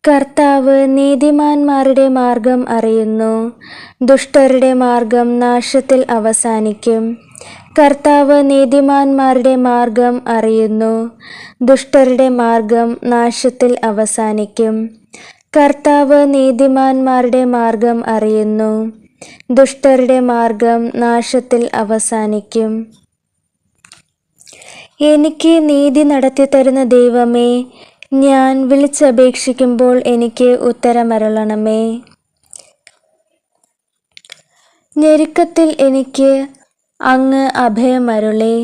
കർത്താവ് നീതിമാന്മാരുടെ മാർഗം അറിയുന്നു, ദുഷ്ടരുടെ മാർഗം നാശത്തിൽ അവസാനിക്കും. കർത്താവ് നീതിമാന്മാരുടെ മാർഗം അറിയുന്നു, ദുഷ്ടരുടെ മാർഗം നാശത്തിൽ അവസാനിക്കും. കർത്താവ് നീതിമാന്മാരുടെ മാർഗം അറിയുന്നു, ദുഷ്ടരുടെ മാർഗം നാശത്തിൽ അവസാനിക്കും. എനിക്ക് നീതി നടത്തിത്തരുന്ന ദൈവമേ, ഞാൻ വിളിച്ചപേക്ഷിക്കുമ്പോൾ എനിക്ക് ഉത്തരമരുളണമേ. ഞെരുക്കത്തിൽ എനിക്ക് അങ്ങ് അഭയമരുളി,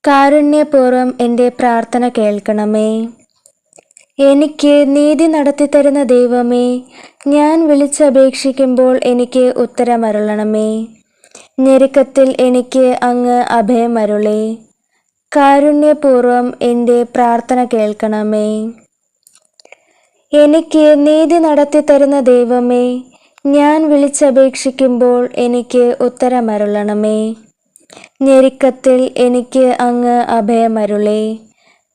കാരുണ്യപൂർവ്വം എൻ്റെ പ്രാർത്ഥന കേൾക്കണമേ. എനിക്ക് നീതി നടത്തിത്തരുന്ന ദൈവമേ, ഞാൻ വിളിച്ചപേക്ഷിക്കുമ്പോൾ എനിക്ക് ഉത്തരമരുളണമേ. ഞെരുക്കത്തിൽ എനിക്ക് അങ്ങ് അഭയമരുളി, കാരുണ്യപൂർവ്വം എൻ്റെ പ്രാർത്ഥന കേൾക്കണമേ. എനിക്ക് നീതി നടത്തിത്തരുന്ന ദൈവമേ, ഞാൻ വിളിച്ചപേക്ഷിക്കുമ്പോൾ എനിക്ക് ഉത്തരമരുളണമേ. ഞെരുക്കത്തിൽ എനിക്ക് അങ്ങ് അഭയമരുളി,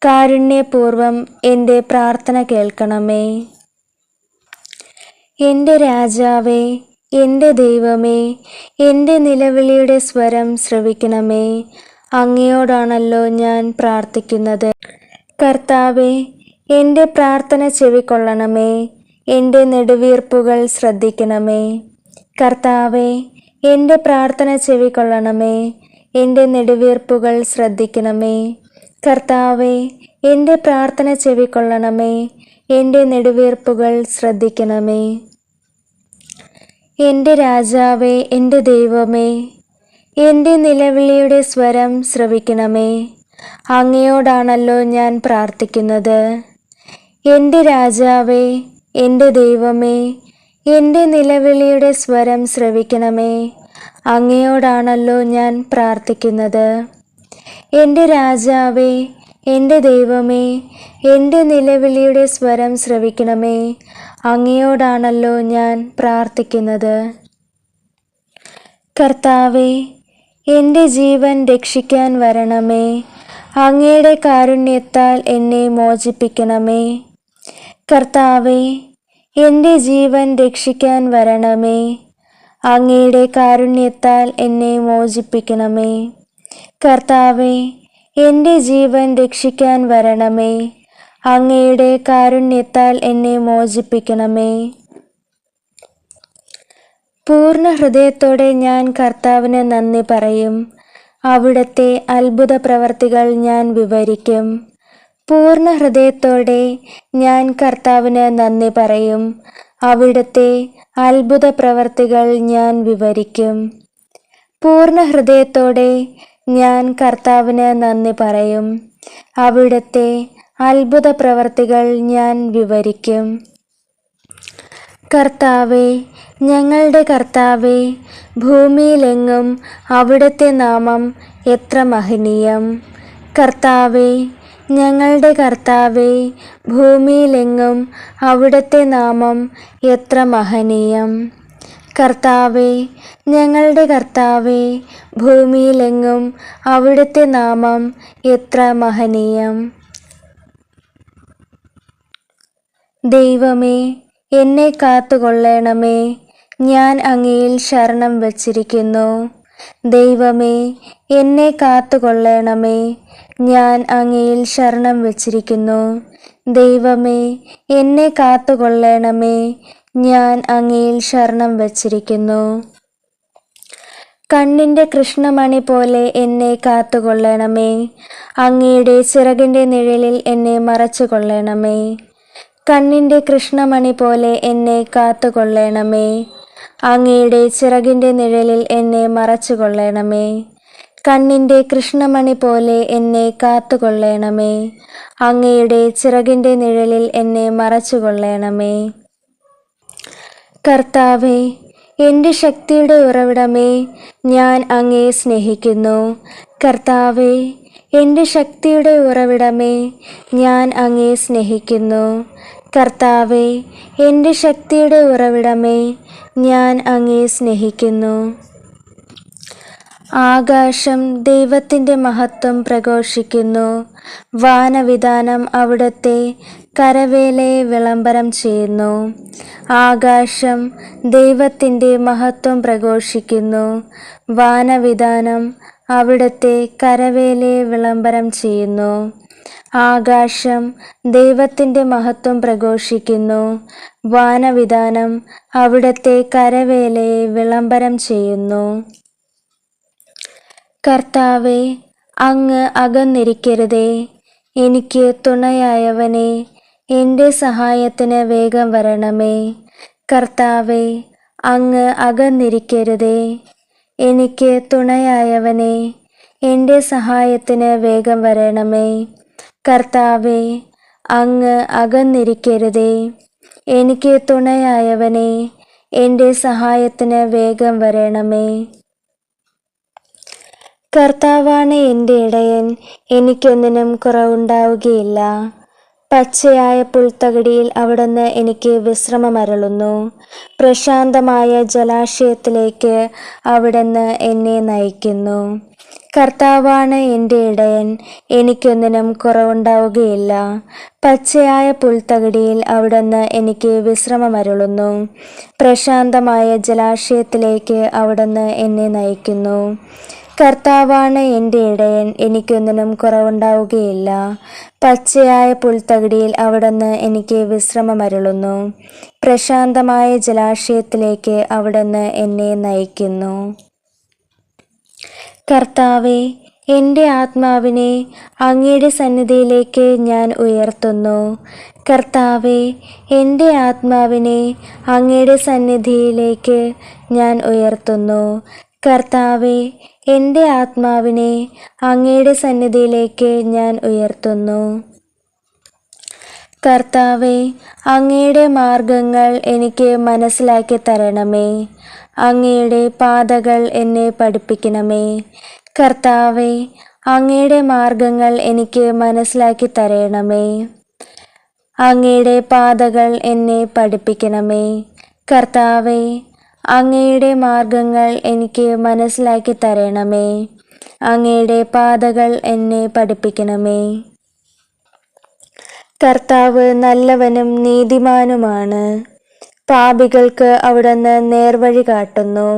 കാരുണ്യപൂർവ്വം എൻ്റെ പ്രാർത്ഥന കേൾക്കണമേ. എൻ്റെ രാജാവേ, എൻ്റെ ദൈവമേ, എൻ്റെ നിലവിളിയുടെ സ്വരം ശ്രവിക്കണമേ. അങ്ങയോടാണല്ലോ ഞാൻ പ്രാർത്ഥിക്കുന്നത്. കർത്താവേ, എൻ്റെ പ്രാർത്ഥന ചെവിക്കൊള്ളണമേ. എൻ്റെ നെടുവീർപ്പുകൾ ശ്രദ്ധിക്കണമേ. കർത്താവേ, എൻ്റെ പ്രാർത്ഥന ചെവിക്കൊള്ളണമേ. എൻ്റെ നെടുവീർപ്പുകൾ ശ്രദ്ധിക്കണമേ. കർത്താവേ, എൻ്റെ പ്രാർത്ഥന ചെവിക്കൊള്ളണമേ. എൻ്റെ നെടുവീർപ്പുകൾ ശ്രദ്ധിക്കണമേ. എൻ്റെ രാജാവേ, എൻ്റെ ദൈവമേ, എൻ്റെ നിലവിളിയുടെ സ്വരം ശ്രവിക്കണമേ. അങ്ങയോടാണല്ലോ ഞാൻ പ്രാർത്ഥിക്കുന്നത്. എൻ്റെ രാജാവേ, എൻ്റെ ദൈവമേ, എൻ്റെ നിലവിളിയുടെ സ്വരം ശ്രവിക്കണമേ. അങ്ങയോടാണല്ലോ ഞാൻ പ്രാർത്ഥിക്കുന്നത്. എൻ്റെ രാജാവേ, എൻ്റെ ദൈവമേ, എൻ്റെ നിലവിളിയുടെ സ്വരം ശ്രവിക്കണമേ. അങ്ങയോടാണല്ലോ ഞാൻ പ്രാർത്ഥിക്കുന്നത്. കർത്താവേ, എൻ്റെ ജീവൻ രക്ഷിക്കാൻ വരണമേ. അങ്ങയുടെ കാരുണ്യത്താൽ എന്നെ മോചിപ്പിക്കണമേ. കർത്താവേ, എൻ്റെ ജീവൻ രക്ഷിക്കാൻ വരണമേ. അങ്ങയുടെ കാരുണ്യത്താൽ എന്നെ മോചിപ്പിക്കണമേ. കർത്താവേ, എൻ്റെ ജീവൻ രക്ഷിക്കാൻ വരണമേ. അങ്ങയുടെ കാരുണ്യത്താൽ എന്നെ മോചിപ്പിക്കണമേ. പൂർണ്ണ ഹൃദയത്തോടെ ഞാൻ കർത്താവിന് നന്ദി പറയും. അവിടുത്തെ അത്ഭുത പ്രവർത്തികൾ ഞാൻ വിവരിക്കും. പൂർണ്ണ ഹൃദയത്തോടെ ഞാൻ കർത്താവിന് നന്ദി പറയും. അവിടുത്തെ അത്ഭുത പ്രവർത്തികൾ ഞാൻ വിവരിക്കും. പൂർണ്ണ ഹൃദയത്തോടെ ഞാൻ കർത്താവിന് നന്ദി പറയും. അവിടുത്തെ അത്ഭുത പ്രവർത്തികൾ ഞാൻ വിവരിക്കും. കർത്താവേ, ഞങ്ങളുടെ കർത്താവേ, ഭൂമിയിലെങ്ങും അവിടുത്തെ നാമം എത്ര മഹനീയം. കർത്താവേ, ഞങ്ങളുടെ കർത്താവേ, ഭൂമിയിലെങ്ങും അവിടുത്തെ നാമം എത്ര മഹനീയം. കർത്താവേ, ഞങ്ങളുടെ കർത്താവേ, ഭൂമിയിലെങ്ങും അവിടുത്തെ നാമം എത്ര മഹനീയം. ദൈവമേ, എന്നെ കാത്തുകൊള്ളണമേ. ഞാൻ അങ്ങയിൽ ശരണം വച്ചിരിക്കുന്നു. ദൈവമേ, എന്നെ കാത്തുകൊള്ളണമേ. ഞാൻ അങ്ങയിൽ ശരണം വച്ചിരിക്കുന്നു. ദൈവമേ, എന്നെ കാത്തുകൊള്ളണമേ. ഞാൻ അങ്ങയിൽ ശരണം വച്ചിരിക്കുന്നു. കണ്ണിൻ്റെ കൃഷ്ണമണി പോലെ എന്നെ കാത്തുകൊള്ളണമേ. അങ്ങയുടെ ചിറകിൻ്റെ നിഴലിൽ എന്നെ മറച്ചുകൊള്ളണമേ. കണ്ണിൻ്റെ കൃഷ്ണമണി പോലെ എന്നെ കാത്തുകൊള്ളണമേ. അങ്ങയുടെ ചിറകിൻ്റെ നിഴലിൽ എന്നെ മറച്ചുകൊള്ളണമേ. കണ്ണിൻ്റെ കൃഷ്ണമണി പോലെ എന്നെ കാത്തുകൊള്ളണമേ. അങ്ങയുടെ ചിറകിൻ്റെ നിഴലിൽ എന്നെ മറച്ചുകൊള്ളണമേ. കർത്താവേ, എൻ്റെ ശക്തിയുടെ ഉറവിടമേ, ഞാൻ അങ്ങയെ സ്നേഹിക്കുന്നു. കർത്താവേ, എൻ്റെ ശക്തിയുടെ ഉറവിടമേ, ഞാൻ അങ്ങയെ സ്നേഹിക്കുന്നു. കർത്താവേ, എൻ്റെ ശക്തിയുടെ ഉറവിടമേ, ഞാൻ അങ്ങയെ സ്നേഹിക്കുന്നു. ആകാശം ദൈവത്തിൻ്റെ മഹത്വം പ്രഘോഷിക്കുന്നു. വാനവിതാനം അവിടുത്തെ കരവേലയെ വിളംബരം ചെയ്യുന്നു. ആകാശം ദൈവത്തിൻ്റെ മഹത്വം പ്രഘോഷിക്കുന്നു. വാനവിതാനം അവിടുത്തെ കരവേലയെ വിളംബരം ചെയ്യുന്നു. ആകാശം ദൈവത്തിൻ്റെ മഹത്വം പ്രഘോഷിക്കുന്നു. വാനവിതാനം അവിടുത്തെ കരവേലയെ വിളംബരം ചെയ്യുന്നു. കർത്താവേ, അങ്ങ് അകന്നിരിക്കരുതേ. എനിക്ക് തുണയായവനെ, എൻ്റെ സഹായത്തിന് വേഗം വരണമേ. കർത്താവേ, അങ്ങ് അകന്നിരിക്കരുതേ. എനിക്ക് തുണയായവനെ, എൻ്റെ സഹായത്തിന് വേഗം വരണമേ. കർത്താവേ, അങ്ങ് അകന്നിരിക്കരുതേ. എനിക്ക് തുണയായവനെ, എൻ്റെ സഹായത്തിന് വേഗം വരണമേ. കർത്താവാണ് എൻ്റെ ഇടയൻ, എനിക്കൊന്നിനും കുറവുണ്ടാവുകയില്ല. പച്ചയായ പുൽത്തകിടിയിൽ അവിടുന്ന് എനിക്ക് വിശ്രമമരുളുന്നു. പ്രശാന്തമായ ജലാശയത്തിലേക്ക് അവിടുന്ന് എന്നെ നയിക്കുന്നു. കർത്താവാണ് എൻ്റെ ഇടയൻ, എനിക്കൊന്നിനും കുറവുണ്ടാവുകയില്ല. പച്ചയായ പുൽത്തകിടിയിൽ അവിടുന്ന് എനിക്ക് വിശ്രമമരുളുന്നു. പ്രശാന്തമായ ജലാശയത്തിലേക്ക് അവിടുന്ന് എന്നെ നയിക്കുന്നു. കർത്താവാണ് എൻ്റെ ഇടയൻ, എനിക്കൊന്നിനും കുറവുണ്ടാവുകയില്ല. പച്ചയായ പുൽത്തകിടിയിൽ അവിടുന്ന് എനിക്ക് വിശ്രമമരുളുന്നു. പ്രശാന്തമായ ജലാശയത്തിലേക്ക് അവിടുന്ന് എന്നെ നയിക്കുന്നു. കർത്താവേ, എൻ്റെ ആത്മാവിനെ അങ്ങയുടെ സന്നിധിയിലേക്ക് ഞാൻ ഉയർത്തുന്നു. കർത്താവേ, എൻ്റെ ആത്മാവിനെ അങ്ങയുടെ സന്നിധിയിലേക്ക് ഞാൻ ഉയർത്തുന്നു. കർത്താവേ, എൻ്റെ ആത്മാവിനെ അങ്ങയുടെ സന്നിധിയിലേക്ക് ഞാൻ ഉയർത്തുന്നു. കർത്താവേ, അങ്ങയുടെ മാർഗങ്ങൾ എനിക്ക് മനസ്സിലാക്കി തരണമേ. അങ്ങയുടെ പാതകൾ എന്നെ പഠിപ്പിക്കണമേ. കർത്താവേ, അങ്ങയുടെ മാർഗങ്ങൾ എനിക്ക് മനസ്സിലാക്കി തരണമേ. അങ്ങയുടെ പാതകൾ എന്നെ പഠിപ്പിക്കണമേ. കർത്താവേ, അങ്ങയുടെ മാർഗങ്ങൾ എനിക്ക് മനസ്സിലാക്കി തരണമേ. അങ്ങയുടെ പാതകൾ എന്നെ പഠിപ്പിക്കണമേ. കർത്താവ് നല്ലവനും നീതിമാനുമാണ്. പാപികൾക്ക് അവിടുന്ന് നേർവഴി കാട്ടുന്നു.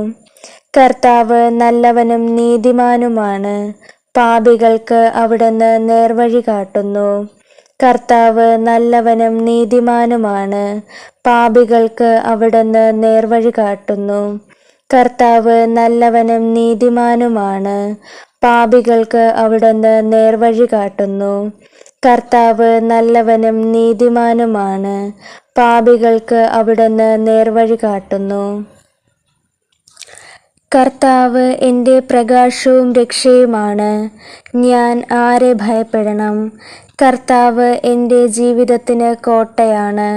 കർത്താവ് നല്ലവനും നീതിമാനുമാണ്. പാപികൾക്ക് അവിടുന്ന് നേർവഴി കാട്ടുന്നു. കർത്താവ് നല്ലവനും നീതിമാനുമാണ്. പാപികൾക്ക് അവിടുന്ന് നേർവഴി കാട്ടുന്നു. കർത്താവ് നല്ലവനും നീതിമാനുമാണ്. പാപികൾക്ക് അവിടുന്ന് നേർവഴി കാട്ടുന്നു. കർത്താവ് നല്ലവനും നീതിമാനുമാണ്. പാപികൾക്ക് അവിടുന്ന് നേർവഴി കാട്ടുന്നു. കർത്താവ് എൻ്റെ പ്രകാശവും രക്ഷയുമാണ്. ഞാൻ ആരെ ഭയപ്പെടണം? കർത്താവ് എൻ്റെ ജീവിതത്തിന് കോട്ടയാണ്.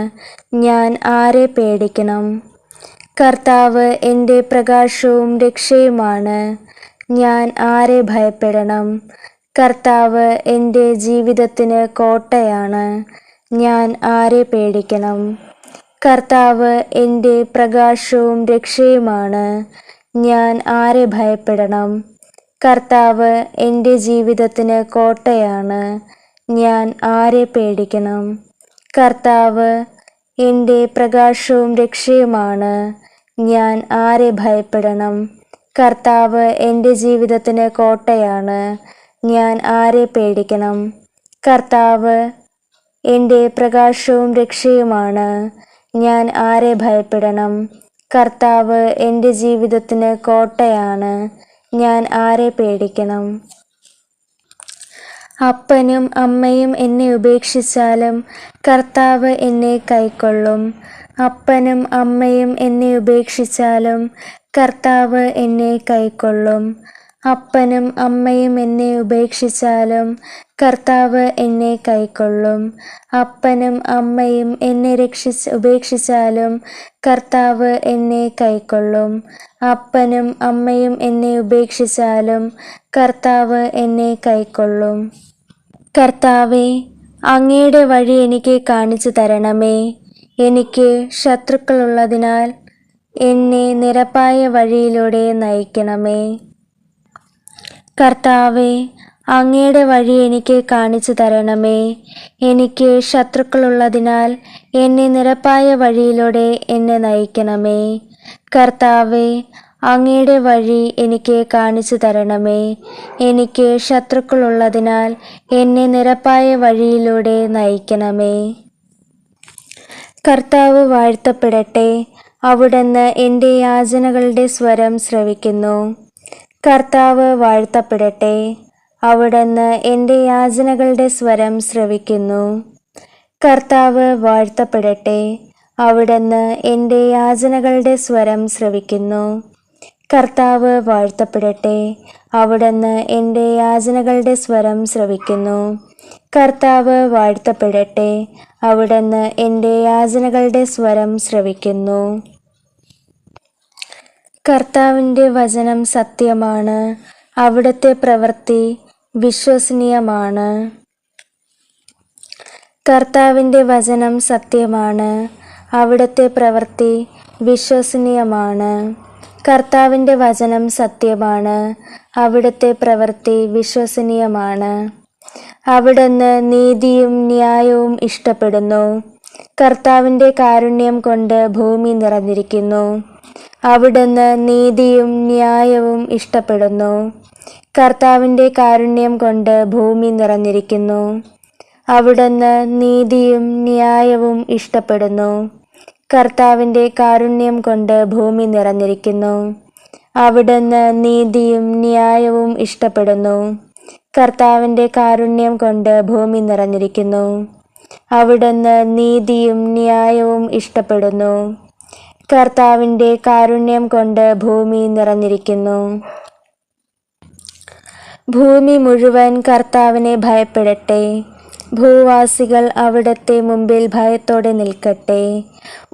ഞാൻ ആരെ പേടിക്കണം? കർത്താവ് എൻ്റെ പ്രകാശവും രക്ഷയുമാണ്. ഞാൻ ആരെ ഭയപ്പെടണം? കർത്താവ് എൻ്റെ ജീവിതത്തിന് കോട്ടയാണ്. ഞാൻ ആരെ പേടിക്കണം? കർത്താവ് എൻ്റെ പ്രകാശവും രക്ഷയുമാണ്. ഞാൻ ആരെ ഭയപ്പെടണം? കർത്താവ് എൻ്റെ ജീവിതത്തിന് കോട്ടയാണ്. ഞാൻ ആരെ പേടിക്കണം? കർത്താവ് എൻ്റെ പ്രകാശവും രക്ഷയുമാണ്. ഞാൻ ആരെ ഭയപ്പെടണം? കർത്താവ് എൻ്റെ ജീവിതത്തിന് കോട്ടയാണ്. ഞാൻ ആരെ പേടിക്കണം? കർത്താവ് എൻ്റെ പ്രകാശവും രക്ഷയുമാണ്. ഞാൻ ആരെ ഭയപ്പെടണം? കർത്താവ് എൻ്റെ ജീവിതത്തിന് കോട്ടയാണ്. ഞാൻ ആരെ പേടിക്കണം? അപ്പനും അമ്മയും എന്നെ ഉപേക്ഷിച്ചാലും കർത്താവ് എന്നെ കൈക്കൊള്ളും. അപ്പനും അമ്മയും എന്നെ ഉപേക്ഷിച്ചാലും കർത്താവ് എന്നെ കൈക്കൊള്ളും. അപ്പനും അമ്മയും എന്നെ ഉപേക്ഷിച്ചാലും കർത്താവ് എന്നെ കൈക്കൊള്ളും. അപ്പനും അമ്മയും എന്നെ ഉപേക്ഷിച്ചാലും കർത്താവ് എന്നെ കൈക്കൊള്ളും. അപ്പനും അമ്മയും എന്നെ ഉപേക്ഷിച്ചാലും കർത്താവ് എന്നെ കൈക്കൊള്ളും. കർത്താവേ, അങ്ങയുടെ വഴി എനിക്ക് കാണിച്ചു തരണമേ. എനിക്ക് ശത്രുക്കളുള്ളതിനാൽ എന്നെ നിരപ്പായ വഴിയിലൂടെ നയിക്കണമേ. കർത്താവേ, അങ്ങയുടെ വഴി എനിക്ക് കാണിച്ചു തരണമേ. എനിക്ക് ശത്രുക്കളുള്ളതിനാൽ എന്നെ നിരപ്പായ വഴിയിലൂടെ എന്നെ നയിക്കണമേ. കർത്താവേ, അങ്ങയുടെ വഴി എനിക്ക് കാണിച്ചു തരണമേ. എനിക്ക് ശത്രുക്കളുള്ളതിനാൽ എന്നെ നിരപ്പായ വഴിയിലൂടെ നയിക്കണമേ. കർത്താവ് വാഴ്ത്തപ്പെടട്ടെ. അവിടുന്ന് എൻ്റെ യാചനകളുടെ സ്വരം ശ്രവിക്കുന്നു. കർത്താവ് വാഴ്ത്തപ്പെടട്ടെ. അവിടുന്ന് എൻ്റെ യാചനകളുടെ സ്വരം ശ്രവിക്കുന്നു. കർത്താവ് വാഴ്ത്തപ്പെടട്ടെ. അവിടുന്ന് എൻ്റെ യാചനകളുടെ സ്വരം ശ്രവിക്കുന്നു. കർത്താവ് വാഴ്ത്തപ്പെടട്ടെ. അവിടുന്ന് എൻ്റെ യാചനകളുടെ സ്വരം ശ്രവിക്കുന്നു. കർത്താവ് വാഴ്ത്തപ്പെടട്ടെ. അവിടുന്ന് എൻ്റെ യാചനകളുടെ സ്വരം ശ്രവിക്കുന്നു. കർത്താവിൻ്റെ വചനം സത്യമാണ്. അവിടുത്തെ പ്രവൃത്തി വിശ്വസനീയമാണ്. കർത്താവിൻ്റെ വചനം സത്യമാണ്. അവിടുത്തെ പ്രവൃത്തി വിശ്വസനീയമാണ്. കർത്താവിൻ്റെ വചനം സത്യമാണ്. അവിടുത്തെ പ്രവൃത്തി വിശ്വസനീയമാണ്. അവിടുന്ന് നീതിയും ന്യായവും ഇഷ്ടപ്പെടുന്നു. കർത്താവിൻ്റെ കാരുണ്യം കൊണ്ട് ഭൂമി നിറഞ്ഞിരിക്കുന്നു. അവിടുന്ന് നീതിയും ന്യായവും ഇഷ്ടപ്പെടുന്നു. കർത്താവിൻ്റെ കാരുണ്യം കൊണ്ട് ഭൂമി നിറഞ്ഞിരിക്കുന്നു. അവിടുന്ന് നീതിയും ന്യായവും ഇഷ്ടപ്പെടുന്നു. കർത്താവിൻ്റെ കാരുണ്യം കൊണ്ട് ഭൂമി നിറഞ്ഞിരിക്കുന്നു. അവിടുന്ന് നീതിയും ന്യായവും ഇഷ്ടപ്പെടുന്നു. കർത്താവിൻ്റെ കാരുണ്യം കൊണ്ട് ഭൂമി നിറഞ്ഞിരിക്കുന്നു. അവിടുന്ന് നീതിയും ന്യായവും ഇഷ്ടപ്പെടുന്നു. കർത്താവിൻ്റെ കാരുണ്യം കൊണ്ട് ഭൂമി നിറഞ്ഞിരിക്കുന്നു. ഭൂമി മുഴുവൻ കർത്താവിനെ ഭയപ്പെടട്ടെ. ഭൂവാസികൾ അവിടുത്തെ മുമ്പിൽ ഭയത്തോടെ നിൽക്കട്ടെ.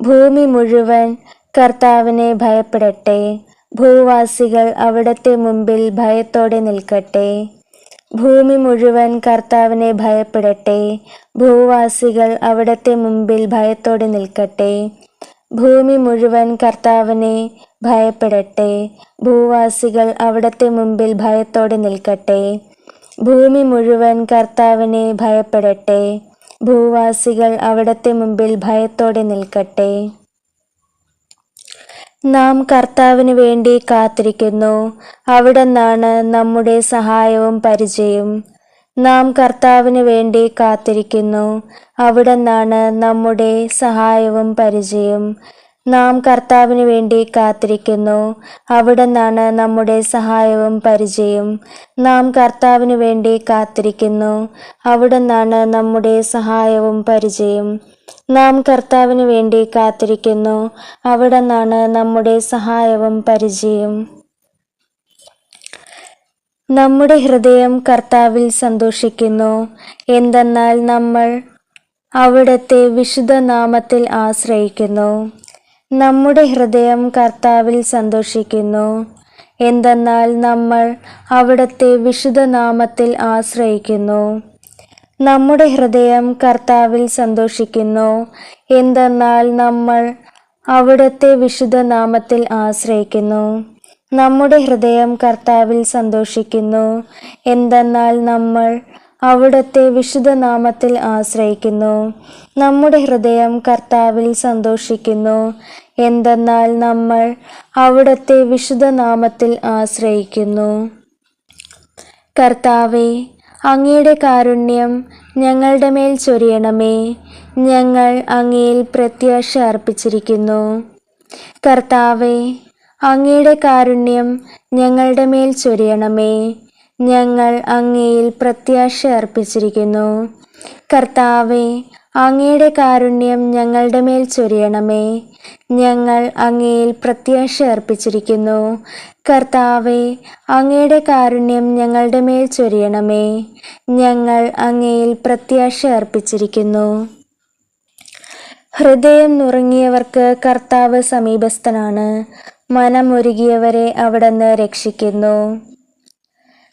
ഭൂമി മുഴുവൻ കർത്താവിനെ ഭയപ്പെടട്ടെ. ഭൂവാസികൾ അവിടുത്തെ മുമ്പിൽ ഭയത്തോടെ നിൽക്കട്ടെ. ഭൂമി മുഴുവൻ കർത്താവിനെ ഭയപ്പെടട്ടെ. ഭൂവാസികൾ അവിടുത്തെ മുമ്പിൽ ഭയത്തോടെ നിൽക്കട്ടെ. ഭൂമി മുഴുവൻ കർത്താവിനെ ഭയപ്പെടട്ടെ. ഭൂവാസികൾ അവിടുത്തെ മുമ്പിൽ ഭയത്തോടെ നിൽക്കട്ടെ. ഭൂമി മുഴുവൻ കർത്താവിനെ ഭയപ്പെടട്ടെ. ഭൂവാസികൾ അവിടുത്തെ മുമ്പിൽ ഭയത്തോടെ നിൽക്കട്ടെ. നാം കർത്താവിന് വേണ്ടി കാത്തിരിക്കുന്നു. അവിടുന്നാണ് നമ്മുടെ സഹായവും പരിചയവും. നാം കർത്താവിന് വേണ്ടി കാത്തിരിക്കുന്നു. അവിടുന്നാണ് നമ്മുടെ സഹായവും പരിചയവും. നാം കർത്താവിന് വേണ്ടി കാത്തിരിക്കുന്നു. അവിടുന്നാണ് നമ്മുടെ സഹായവും പരിചയവും. നാം കർത്താവിന് വേണ്ടി കാത്തിരിക്കുന്നു. അവിടുന്നാണ് നമ്മുടെ സഹായവും പരിചയവും. നാം കർത്താവിന് വേണ്ടി കാത്തിരിക്കുന്നു. അവിടുന്നാണ് നമ്മുടെ സഹായവും പരിചയവും. നമ്മുടെ ഹൃദയം കർത്താവിൽ സന്തോഷിക്കുന്നു. എന്തെന്നാൽ നമ്മൾ അവിടുത്തെ വിശുദ്ധ നാമത്തിൽ ആശ്രയിക്കുന്നു. നമ്മുടെ ഹൃദയം കർത്താവിൽ സന്തോഷിക്കുന്നു. എന്തെന്നാൽ നമ്മൾ അവിടുത്തെ വിശുദ്ധ നാമത്തിൽ ആശ്രയിക്കുന്നു. നമ്മുടെ ഹൃദയം കർത്താവിൽ സന്തോഷിക്കുന്നു. എന്തെന്നാൽ നമ്മൾ അവിടുത്തെ വിശുദ്ധ നാമത്തിൽ ആശ്രയിക്കുന്നു. നമ്മുടെ ഹൃദയം കർത്താവിൽ സന്തോഷിക്കുന്നു. എന്തെന്നാൽ നമ്മൾ അവിടുത്തെ വിശുദ്ധ നാമത്തിൽ ആശ്രയിക്കുന്നു. നമ്മുടെ ഹൃദയം കർത്താവിൽ സന്തോഷിക്കുന്നു. എന്തെന്നാൽ നമ്മൾ അവിടുത്തെ വിശുദ്ധ നാമത്തിൽ ആശ്രയിക്കുന്നു. കർത്താവേ, അങ്ങയുടെ കാരുണ്യം ഞങ്ങളുടെ മേൽ ചൊരിയണമേ. ഞങ്ങൾ അങ്ങയിൽ പ്രത്യാശ അർപ്പിച്ചിരിക്കുന്നു. കർത്താവേ, അങ്ങയുടെ കാരുണ്യം ഞങ്ങളുടെ മേൽ ചൊരിയണമേ. ഞങ്ങൾ അങ്ങയിൽ പ്രത്യാശ അർപ്പിച്ചിരിക്കുന്നു. കർത്താവേ, അങ്ങയുടെ കാരുണ്യം ഞങ്ങളുടെ മേൽ ചൊരിയണമേ. ഞങ്ങൾ അങ്ങയിൽ പ്രത്യാശ അർപ്പിച്ചിരിക്കുന്നു. കർത്താവേ, അങ്ങയുടെ കാരുണ്യം ഞങ്ങളുടെ മേൽ ചൊരിയണമേ. ഞങ്ങൾ അങ്ങയിൽ പ്രത്യാശ അർപ്പിച്ചിരിക്കുന്നു. ഹൃദയം നുറുങ്ങിയവർക്ക് കർത്താവ് സമീപസ്ഥനാണ്. മനമൊരുകിയവരെ അവിടുന്ന് രക്ഷിക്കുന്നു.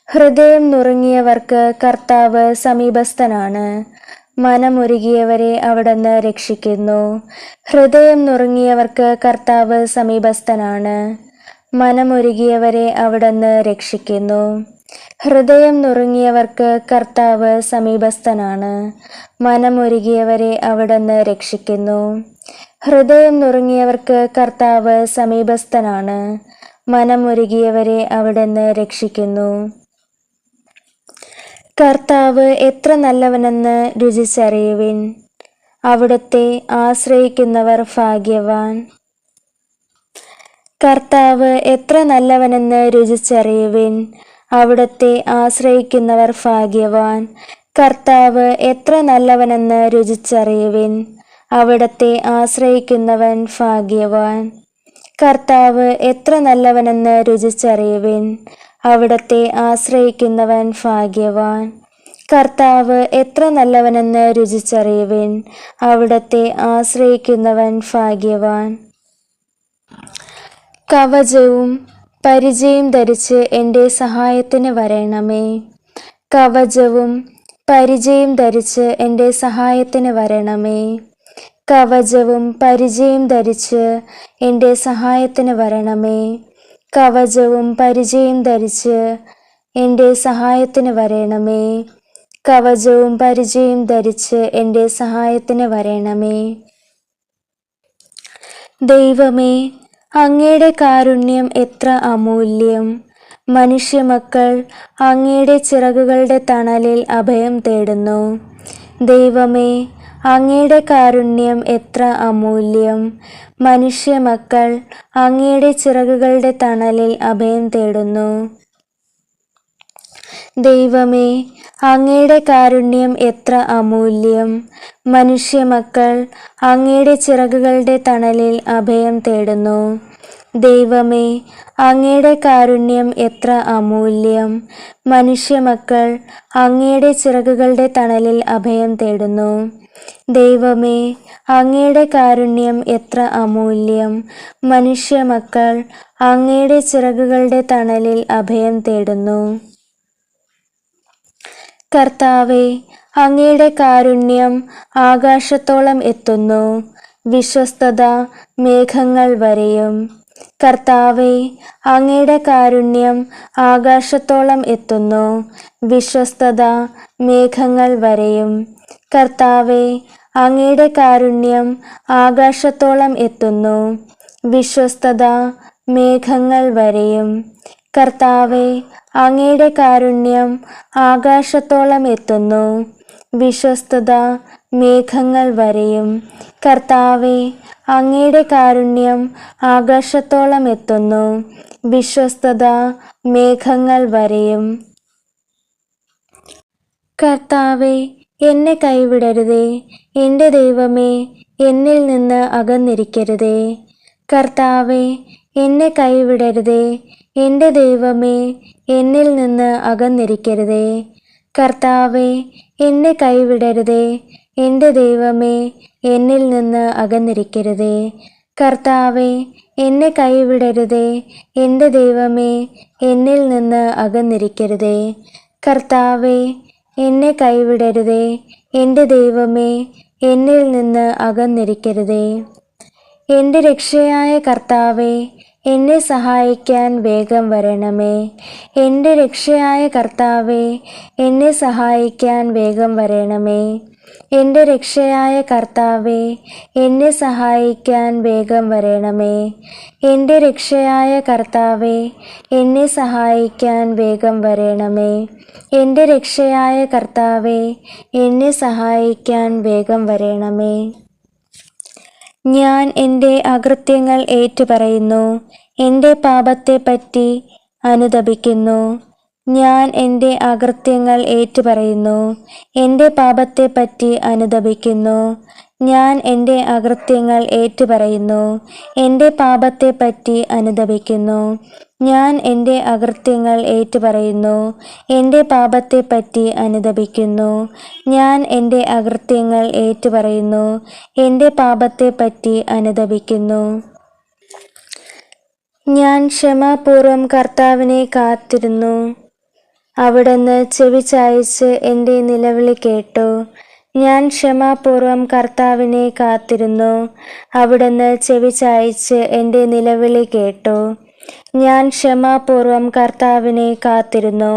ഹൃദയം നുറുങ്ങിയവർക്ക് കർത്താവ് സമീപസ്ഥനാണ്. മനമൊരുകിയവരെ അവിടുന്ന് രക്ഷിക്കുന്നു. ഹൃദയം നുറുങ്ങിയവർക്ക് കർത്താവ് സമീപസ്ഥനാണ്. മനമൊരുകിയവരെ അവിടുന്ന് രക്ഷിക്കുന്നു. ഹൃദയം നുറുങ്ങിയവർക്ക് കർത്താവ് സമീപസ്ഥനാണ്. മനമൊരുകിയവരെ അവിടുന്ന് രക്ഷിക്കുന്നു. ഹൃദയം നുറുങ്ങിയവർക്ക് കർത്താവ് സമീപസ്ഥനാണ്. മനമൊരുകിയവരെ അവിടുന്ന് രക്ഷിക്കുന്നു. കർത്താവ് എത്ര നല്ലവനെന്ന് രുചിച്ചറിയുവിൻ. അവിടുത്തെ ആശ്രയിക്കുന്നവർ ഭാഗ്യവാൻ. കർത്താവ് എത്ര നല്ലവനെന്ന് രുചിച്ചറിയുവിൻ. അവിടുത്തെ ആശ്രയിക്കുന്നവർ ഭാഗ്യവാൻ. കർത്താവ് എത്ര നല്ലവനെന്ന് രുചിച്ചറിയുവിൻ. അവിടുത്തെ ആശ്രയിക്കുന്നവൻ ഭാഗ്യവാൻ. കർത്താവ് എത്ര നല്ലവനെന്ന് രുചിച്ചറിയുവിൻ. അവിടുത്തെ ആശ്രയിക്കുന്നവൻ ഭാഗ്യവാൻ. കർത്താവ് എത്ര നല്ലവനെന്ന് രുചിച്ചറിയുവിൻ. അവിടുത്തെ ആശ്രയിക്കുന്നവൻ ഭാഗ്യവാൻ. കവചവും പരിചയും ധരിച്ച് എൻ്റെ സഹായത്തിന് വരണമേ. കവചവും പരിചയും ധരിച്ച് എൻ്റെ സഹായത്തിന് വരണമേ. കവചവും പരിചയും ധരിച്ച് എൻ്റെ സഹായത്തിന് വരണമേ. കവചവും പരിചയും ധരിച്ച് എൻ്റെ സഹായത്തിന് വരണമേ. കവചവും പരിചയും ധരിച്ച് എൻ്റെ സഹായത്തിന് വരണമേ. ദൈവമേ, അങ്ങയുടെ കാരുണ്യം എത്ര അമൂല്യം. മനുഷ്യമക്കൾ അങ്ങയുടെ ചിറകുകളുടെ തണലിൽ അഭയം തേടുന്നു. ദൈവമേ, അങ്ങയുടെ കാരുണ്യം എത്ര അമൂല്യം. മനുഷ്യമക്കൾ അങ്ങയുടെ ചിറകുകളുടെ തണലിൽ അഭയം തേടുന്നു. ദൈവമേ, അങ്ങയുടെ കാരുണ്യം എത്ര അമൂല്യം. മനുഷ്യമക്കൾ അങ്ങയുടെ ചിറകുകളുടെ തണലിൽ അഭയം തേടുന്നു. ദൈവമേ, അങ്ങയുടെ കാരുണ്യം എത്ര അമൂല്യം. മനുഷ്യമക്കൾ അങ്ങയുടെ ചിറകുകളുടെ തണലിൽ അഭയം തേടുന്നു. ദൈവമേ, അങ്ങയുടെ കാരുണ്യം എത്ര അമൂല്യം. മനുഷ്യമക്കൾ അങ്ങയുടെ ചിറകുകളുടെ തണലിൽ അഭയം തേടുന്നു. കർത്താവേ, അങ്ങയുടെ കാരുണ്യം ആകാശത്തോളം എത്തുന്നു, വിശ്വസ്തത മേഘങ്ങൾ വരെയും. കർത്താവേ, അങ്ങയുടെ കാരുണ്യം ആകാശത്തോളം എത്തുന്നു, വിശ്വസ്തത മേഘങ്ങൾ വരെയും. കർത്താവേ, അങ്ങയുടെ കാരുണ്യം ആകാശത്തോളം എത്തുന്നു, വിശ്വസ്തത മേഘങ്ങൾ വരെയും. കർത്താവേ, അങ്ങയുടെ കാരുണ്യം ആകാശത്തോളം എത്തുന്നു, വിശ്വസ്തത മേഘങ്ങൾ വരെയും. കർത്താവേ, അങ്ങയുടെ കാരുണ്യം ആകാശത്തോളം എത്തുന്നു, വിശ്വസ്തത മേഘങ്ങൾ വരെയും. കർത്താവേ, എന്നെ കൈവിടരുതേ. എൻ്റെ ദൈവമേ, എന്നിൽ നിന്ന് അകന്നിരിക്കരുതേ. കർത്താവേ, എന്നെ കൈവിടരുതേ. എൻ്റെ ദൈവമേ, എന്നിൽ നിന്ന് അകന്നിരിക്കരുതേ. കർത്താവേ, എന്നെ കൈവിടരുതേ. എൻ്റെ ദൈവമേ, എന്നിൽ നിന്ന് അകന്നിരിക്കരുതേ. കർത്താവേ, എന്നെ കൈവിടരുതേ. എൻ്റെ ദൈവമേ, എന്നിൽ നിന്ന് അകന്നിരിക്കരുതേ. കർത്താവേ, എന്നെ കൈവിടരുതേ. എൻ്റെ ദൈവമേ, എന്നിൽ നിന്ന് അകന്നിരിക്കരുതേ. എൻ്റെ രക്ഷയായ കർത്താവേ, എന്നെ സഹായിക്കാൻ വേഗം വരണമേ. എൻ്റെ രക്ഷയായ കർത്താവേ, എന്നെ സഹായിക്കാൻ വേഗം വരണമേ. എൻ്റെ രക്ഷയായ കർത്താവേ, എന്നെ സഹായിക്കാൻ വേഗം വരണമേ. എൻ്റെ രക്ഷയായ കർത്താവേ, എന്നെ സഹായിക്കാൻ വേഗം വരണമേ. എൻ്റെ രക്ഷയായ കർത്താവേ, എന്നെ സഹായിക്കാൻ വേഗം വരണമേ. ഞാൻ എൻ്റെ അകൃത്യങ്ങൾ ഏറ്റുപറയുന്നു, എൻ്റെ പാപത്തെപ്പറ്റി അനുതപിക്കുന്നു. ഞാൻ എൻ്റെ അകൃത്യങ്ങൾ ഏറ്റുപറയുന്നു, എൻ്റെ പാപത്തെപ്പറ്റി അനുതപിക്കുന്നു. ഞാൻ എൻ്റെ അകൃത്യങ്ങൾ ഏറ്റുപറയുന്നു, എൻ്റെ പാപത്തെപ്പറ്റി അനുതപിക്കുന്നു. ഞാൻ എൻ്റെ അകൃത്യങ്ങൾ ഏറ്റുപറയുന്നു, എൻ്റെ പാപത്തെപ്പറ്റി അനുതപിക്കുന്നു. ഞാൻ എൻ്റെ അകൃത്യങ്ങൾ ഏറ്റുപറയുന്നു, എൻ്റെ പാപത്തെപ്പറ്റി അനുതപിക്കുന്നു. ഞാൻ ക്ഷമാപൂർവം കർത്താവിനെ കാത്തിരുന്നു. അവിടുന്ന് ചെവി ചായിച്ച് എൻ്റെ നിലവിളി കേട്ടു. ഞാൻ ക്ഷമാപൂർവം കർത്താവിനെ കാത്തിരുന്നു. അവിടുന്ന് ചെവി ചായിച്ച് എൻ്റെ നിലവിളി കേട്ടു. ഞാൻ ക്ഷമാപൂർവം കർത്താവിനെ കാത്തിരുന്നു.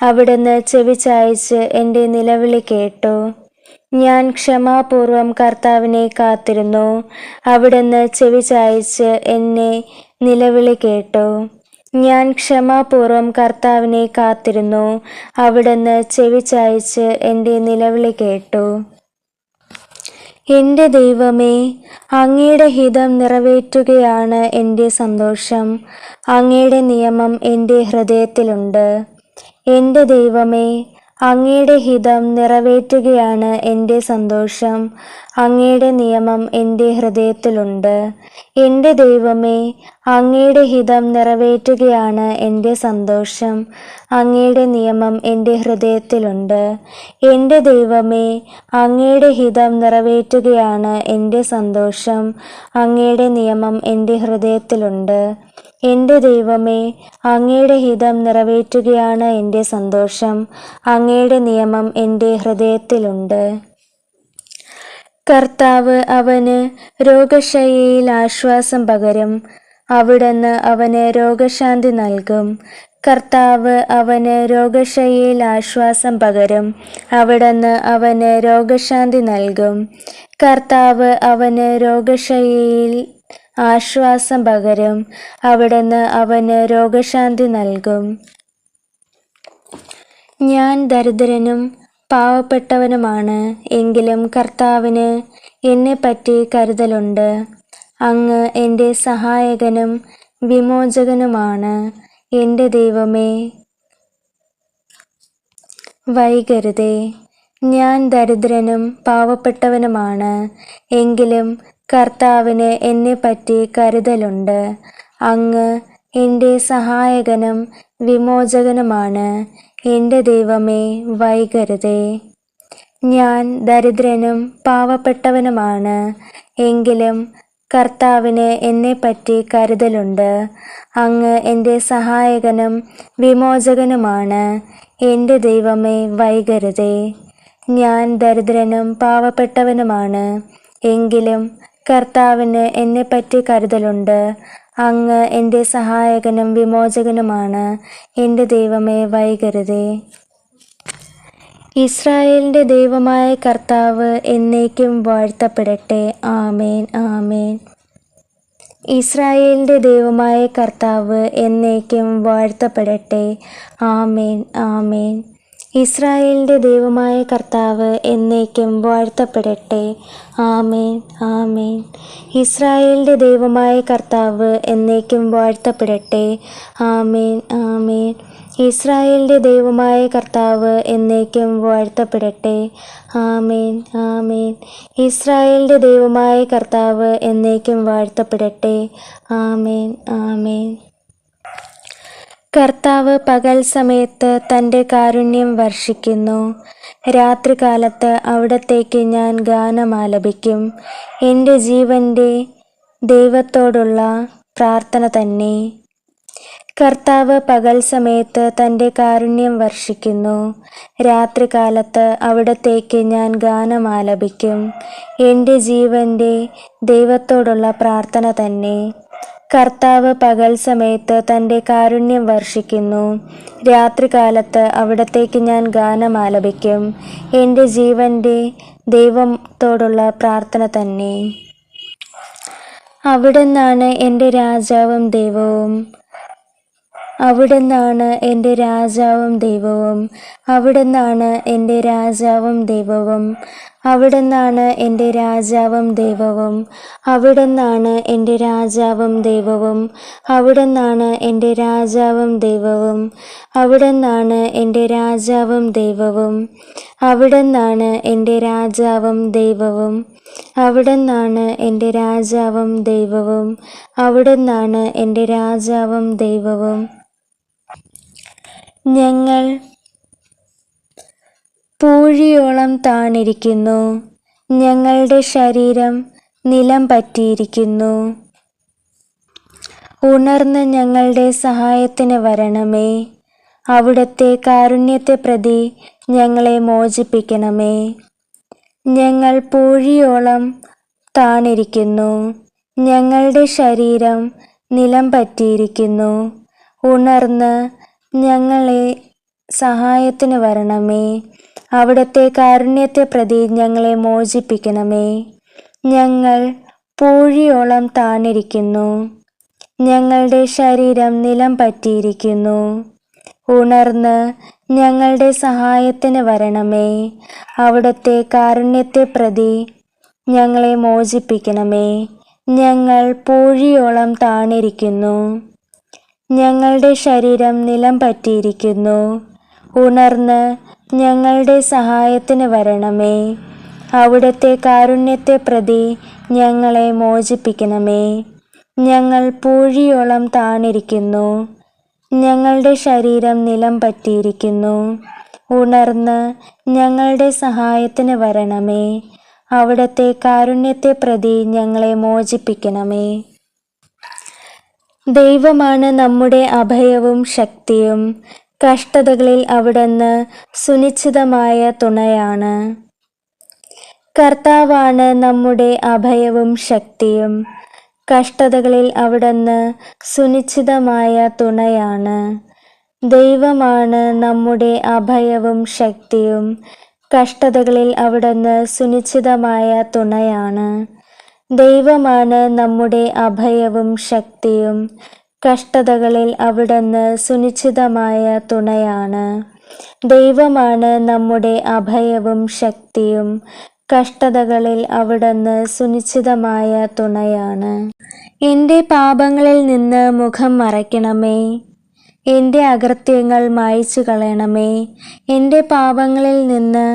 അവിടുന്ന് ചെവി ചായ്ച്ച് എൻ്റെ നിലവിളി കേട്ടു. ഞാൻ ക്ഷമാപൂർവം കർത്താവിനെ കാത്തിരുന്നു. അവിടുന്ന് ചെവി ചായ്ച്ച് എന്നെ നിലവിളി കേട്ടു. ഞാൻ ക്ഷമാപൂർവം കർത്താവിനെ കാത്തിരുന്നു. അവിടുന്ന് ചെവി ചായ്ച്ച് എൻ്റെ നിലവിളി കേട്ടു. എൻ്റെ ദൈവമേ, അങ്ങയുടെ ഹിതം നിറവേറ്റുകയാണ് എൻ്റെ സന്തോഷം. അങ്ങയുടെ നിയമം എൻ്റെ ഹൃദയത്തിലുണ്ട്. എൻ്റെ ദൈവമേ, അങ്ങയുടെ ഹിതം നിറവേറ്റുകയാണ് എൻ്റെ സന്തോഷം. അങ്ങയുടെ നിയമം എൻ്റെ ഹൃദയത്തിലുണ്ട്. എൻ്റെ ദൈവമേ, അങ്ങയുടെ ഹിതം നിറവേറ്റുകയാണ് എൻ്റെ സന്തോഷം. അങ്ങയുടെ നിയമം എൻ്റെ ഹൃദയത്തിലുണ്ട്. എൻ്റെ ദൈവമേ, അങ്ങയുടെ ഹിതം നിറവേറ്റുകയാണ് എൻ്റെ സന്തോഷം. അങ്ങയുടെ നിയമം എൻ്റെ ഹൃദയത്തിലുണ്ട്. എൻ്റെ ദൈവമേ, അങ്ങയുടെ ഹിതം നിറവേറ്റുകയാണ് എൻ്റെ സന്തോഷം. അങ്ങയുടെ നിയമം എൻ്റെ ഹൃദയത്തിലുണ്ട്. കർത്താവ് അവന് രോഗശയ്യയിൽ ആശ്വാസം പകരും. അവിടുന്ന് അവന് രോഗശാന്തി നൽകും. കർത്താവ് അവന് രോഗശയ്യയിൽ ആശ്വാസം പകരും. അവിടുന്ന് അവന് രോഗശാന്തി നൽകും. കർത്താവ് അവന് രോഗശയ്യയിൽ ആശ്വാസം പകരും. അവിടുന്ന് അവന് രോഗശാന്തി നൽകും. ഞാൻ ദരിദ്രനും പാവപ്പെട്ടവനുമാണ്. എങ്കിലും കർത്താവിന് എന്നെപ്പറ്റി കരുതലുണ്ട്. അങ്ങ് എൻ്റെ സഹായകനും വിമോചകനുമാണ്. എൻ്റെ ദൈവമേ, വൈകരുതേ. ഞാൻ ദരിദ്രനും പാവപ്പെട്ടവനുമാണ്. എങ്കിലും കർത്താവിന് എന്നെപ്പറ്റി കരുതലുണ്ട്. അങ്ങ് എൻ്റെ സഹായകനും വിമോചകനുമാണ്. എൻ്റെ ദൈവമേ, വൈകരുതേ. ഞാൻ ദരിദ്രനും പാവപ്പെട്ടവനുമാണ്. എങ്കിലും കർത്താവിന് എന്നെപ്പറ്റി കരുതലുണ്ട്. അങ്ങ് എൻ്റെ സഹായകനും വിമോചകനുമാണ്. എൻ്റെ ദൈവമേ, വൈകരുതേ. ഞാൻ ദരിദ്രനും പാവപ്പെട്ടവനുമാണ്. എങ്കിലും കർത്താവിന് എന്നെപ്പറ്റി കരുതലുണ്ട്. അങ്ങ് എൻ്റെ സഹായകനും വിമോചകനുമാണ്. എൻ്റെ ദൈവമേ, വൈകരുതേ. ഇസ്രായേലിൻ്റെ ദൈവമായ കർത്താവ് എന്നേക്കും വാഴ്ത്തപ്പെടട്ടെ. ആമേൻ, ആമേൻ. ഇസ്രായേലിൻ്റെ ദൈവമായ കർത്താവ് എന്നേക്കും വാഴ്ത്തപ്പെടട്ടെ. ആമേൻ, ആമേൻ. ഇസ്രായേലിൻ്റെ ദൈവമായ കർത്താവ് എന്നേക്കും വാഴ്ത്തപ്പെടട്ടെ. ആമേൻ, ആമേൻ. ഇസ്രായേലിൻ്റെ ദൈവമായ കർത്താവ് എന്നേക്കും വാഴ്ത്തപ്പെടട്ടെ. ആമേൻ, ആമേൻ. ഇസ്രായേലിൻ്റെ ദൈവമായ കർത്താവ് എന്നേക്കും വാഴ്ത്തപ്പെടട്ടെ. ആമേൻ, ആമേൻ. ഇസ്രായേലിൻ്റെ ദൈവമായ കർത്താവ് എന്നേക്കും വാഴ്ത്തപ്പെടട്ടെ. ആമേൻ, ആമേൻ. കർത്താവ് പകൽ സമയത്ത് തൻ്റെ കാരുണ്യം വർഷിക്കുന്നു. രാത്രികാലത്ത് അവിടത്തേക്ക് ഞാൻ ഗാനമാലപിക്കും. എൻ്റെ ജീവൻ്റെ ദൈവത്തോടുള്ള പ്രാർത്ഥന തന്നെ. കർത്താവ് പകൽ സമയത്ത് തൻ്റെ കാരുണ്യം വർഷിക്കുന്നു. രാത്രികാലത്ത് അവിടത്തേക്ക് ഞാൻ ഗാനമാലപിക്കും. എൻ്റെ ജീവൻ്റെ ദൈവത്തോടുള്ള പ്രാർത്ഥന തന്നെ. കർത്താവ് പകൽ സമയത്ത് തൻ്റെ കാരുണ്യം വർഷിക്കുന്നു. രാത്രികാലത്ത് അവിടത്തേക്ക് ഞാൻ ഗാനമാലപിക്കും. എൻ്റെ ജീവൻ്റെ ദൈവത്തോടുള്ള പ്രാർത്ഥന തന്നെ. അവിടുന്നാണ് എൻ്റെ രാജാവും ദൈവവും. അവിടുന്നാണ് എൻ്റെ രാജാവും ദൈവവും. അവിടുന്നാണ് എൻ്റെ രാജാവും ദൈവവും. അവിടുന്നാണ് എൻ്റെ രാജാവും ദൈവവും. അവിടുന്നാണ് എൻ്റെ രാജാവും ദൈവവും. അവിടുന്നാണ് എൻ്റെ രാജാവും ദൈവവും. അവിടുന്നാണ് എൻ്റെ രാജാവും ദൈവവും. അവിടുന്നാണ് എൻ്റെ രാജാവും ദൈവവും. അവിടുന്നാണ് എൻ്റെ രാജാവും ദൈവവും. അവിടുന്നാണ് എൻ്റെ രാജാവും ദൈവവും. ഞങ്ങൾ പൂഴിയോളം താണിരിക്കുന്നു. ഞങ്ങളുടെ ശരീരം നിലം പറ്റിയിരിക്കുന്നു. ഉണർന്ന് ഞങ്ങളുടെ സഹായത്തിന് വരണമേ. അവിടുത്തെ കാരുണ്യത്തെ പ്രതി ഞങ്ങളെ മോചിപ്പിക്കണമേ. ഞങ്ങൾ പൂഴിയോളം താണിരിക്കുന്നു. ഞങ്ങളുടെ ശരീരം നിലം പറ്റിയിരിക്കുന്നു. ഉണർന്ന് ഞങ്ങളെ സഹായത്തിന് വരണമേ. അവിടുത്തെ കാരുണ്യത്തെ പ്രതി ഞങ്ങളെ മോചിപ്പിക്കണമേ. ഞങ്ങൾ പൂഴിയോളം താണിരിക്കുന്നു. ഞങ്ങളുടെ ശരീരം നിലം പറ്റിയിരിക്കുന്നു. ഉണർന്ന് ഞങ്ങളുടെ സഹായത്തിന് വരണമേ. അവിടുത്തെ കാരുണ്യത്തെ പ്രതി ഞങ്ങളെ മോചിപ്പിക്കണമേ. ഞങ്ങൾ പൂഴിയോളം താണിരിക്കുന്നു. ഞങ്ങളുടെ ശരീരം നിലം പറ്റിയിരിക്കുന്നു. ഉണർന്ന് ഞങ്ങളുടെ സഹായത്തിന് വരണമേ. അവിടുത്തെ കാരുണ്യത്തെ പ്രതി ഞങ്ങളെ മോചിപ്പിക്കണമേ. ഞങ്ങൾ പൂഴിയോളം താണിരിക്കുന്നു. ഞങ്ങളുടെ ശരീരം നിലം പറ്റിയിരിക്കുന്നു. ഉണർന്ന് ഞങ്ങളുടെ സഹായത്തിന് വരണമേ. അവിടുത്തെ കാരുണ്യത്തെ പ്രതി ഞങ്ങളെ മോചിപ്പിക്കണമേ. ദൈവമാണ് നമ്മുടെ അഭയവും ശക്തിയും. കഷ്ടതകളിൽ അവിടുന്ന് സുനിശ്ചിതമായ തുണയാണ്. കർത്താവാണ് നമ്മുടെ അഭയവും ശക്തിയും. കഷ്ടതകളിൽ അവിടുന്ന് സുനിശ്ചിതമായ തുണയാണ്. ദൈവമാണ് നമ്മുടെ അഭയവും ശക്തിയും. കഷ്ടതകളിൽ അവിടുന്ന് സുനിശ്ചിതമായ തുണയാണ്. ദൈവമാണ് നമ്മുടെ അഭയവും ശക്തിയും. കഷ്ടതകളിൽ അവിടുന്ന് സുനിശ്ചിതമായ തുണയാണ്. ദൈവമാണ് നമ്മുടെ അഭയവും ശക്തിയും. കഷ്ടതകളിൽ അവിടുന്ന് സുനിശ്ചിതമായ തുണയാണ്. എൻ്റെ പാപങ്ങളിൽ നിന്ന് മുഖം മറയ്ക്കണമേ. എൻ്റെ അകൃത്യങ്ങൾ മായ്ച്ചു കളയണമേ. എൻ്റെ പാപങ്ങളിൽ നിന്ന്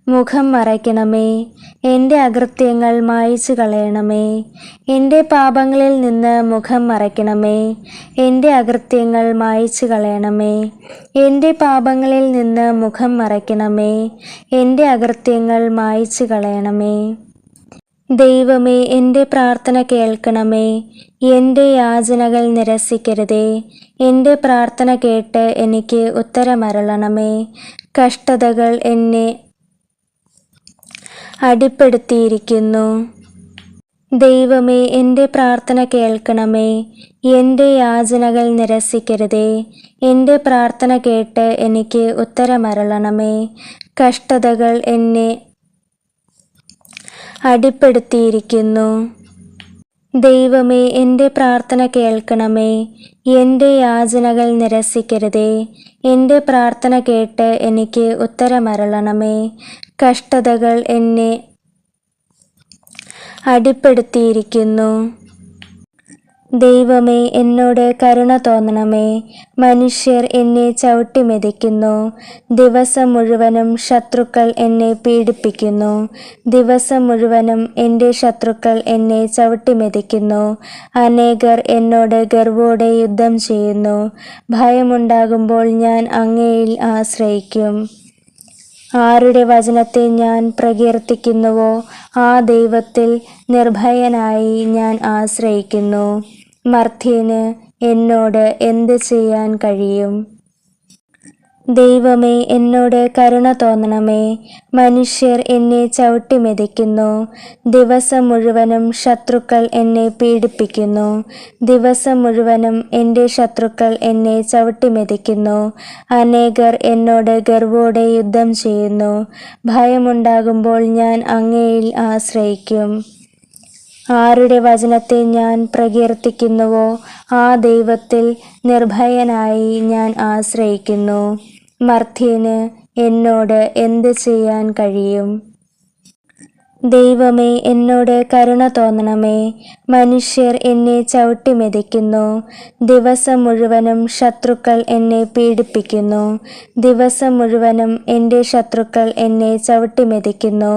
മുഖം മറയ്ക്കണമേ. എൻ്റെ അകൃത്യങ്ങൾ മായ്ച്ചു കളയണമേ. എൻ്റെ പാപങ്ങളിൽ നിന്ന് മുഖം മറയ്ക്കണമേ. എൻ്റെ അകൃത്യങ്ങൾ മായ്ച്ചു കളയണമേ. എൻ്റെ പാപങ്ങളിൽ നിന്ന് മുഖം മറയ്ക്കണമേ. എൻ്റെ അകൃത്യങ്ങൾ മായ്ച്ചു കളയണമേ. ദൈവമേ, എൻ്റെ പ്രാർത്ഥന കേൾക്കണമേ. എൻ്റെ യാചനകൾ നിരസിക്കരുതേ. എൻ്റെ പ്രാർത്ഥന കേട്ട് എനിക്ക് ഉത്തരമരുളണമേ. കഷ്ടതകൾ എന്നെ അടിപ്പെടുത്തിയിരിക്കുന്നു. ദൈവമേ, എൻ്റെ പ്രാർത്ഥന കേൾക്കണമേ. എൻ്റെ യാചനകൾ നിരസിക്കരുതേ. എൻ്റെ പ്രാർത്ഥന കേട്ട് എനിക്ക് ഉത്തരമരുളണമേ. കഷ്ടതകൾ എന്നെ അടിപ്പെടുത്തിയിരിക്കുന്നു. ദൈവമേ, എൻ്റെ പ്രാർത്ഥന കേൾക്കണമേ. എൻ്റെ യാചനകൾ നിരസിക്കരുതേ. എൻ്റെ പ്രാർത്ഥന കേട്ട് എനിക്ക് ഉത്തരമരുളണമേ. കഷ്ടതകൾ എന്നെ അടിപ്പെടുത്തിയിരിക്കുന്നു. ദൈവമേ, എന്നോട് കരുണ തോന്നണമേ. മനുഷ്യർ എന്നെ ചവിട്ടി മെതിക്കുന്നു. ദിവസം മുഴുവനും ശത്രുക്കൾ എന്നെ പീഡിപ്പിക്കുന്നു. ദിവസം മുഴുവനും എൻ്റെ ശത്രുക്കൾ എന്നെ ചവിട്ടി മെതിക്കുന്നു. അനേകർ എന്നോട് ഗർവ്വോടെ യുദ്ധം ചെയ്യുന്നു. ഭയമുണ്ടാകുമ്പോൾ ഞാൻ അങ്ങയിൽ ആശ്രയിക്കും. ആരുടെ വചനത്തെ ഞാൻ പ്രകീർത്തിക്കുന്നുവോ ആ ദൈവത്തിൽ നിർഭയനായി ഞാൻ ആശ്രയിക്കുന്നു. മർത്യന് എന്നോട് എന്ത് ചെയ്യാൻ കഴിയും? ദൈവമേ, എന്നോട് കരുണ തോന്നണമേ. മനുഷ്യർ എന്നെ ചവിട്ടി മെതിക്കുന്നു. ദിവസം മുഴുവനും ശത്രുക്കൾ എന്നെ പീഡിപ്പിക്കുന്നു. ദിവസം മുഴുവനും എൻ്റെ ശത്രുക്കൾ എന്നെ ചവിട്ടി മെതിക്കുന്നു. അനേകർ എന്നോട് ഗർവ്വോടെ യുദ്ധം ചെയ്യുന്നു. ഭയമുണ്ടാകുമ്പോൾ ഞാൻ അങ്ങയിൽ ആശ്രയിക്കും. ആരുടെ വചനത്തെ ഞാൻ പ്രകീർത്തിക്കുന്നുവോ ആ ദൈവത്തിൽ നിർഭയനായി ഞാൻ ആശ്രയിക്കുന്നു. മർത്യന് എന്നോട് എന്ത് ചെയ്യാൻ കഴിയും? ദൈവമേ, എന്നോട് കരുണ തോന്നണമേ. മനുഷ്യർ എന്നെ ചവിട്ടി മെതിക്കുന്നു. ദിവസം മുഴുവനും ശത്രുക്കൾ എന്നെ പീഡിപ്പിക്കുന്നു. ദിവസം മുഴുവനും എൻ്റെ ശത്രുക്കൾ എന്നെ ചവിട്ടി മെതിക്കുന്നു.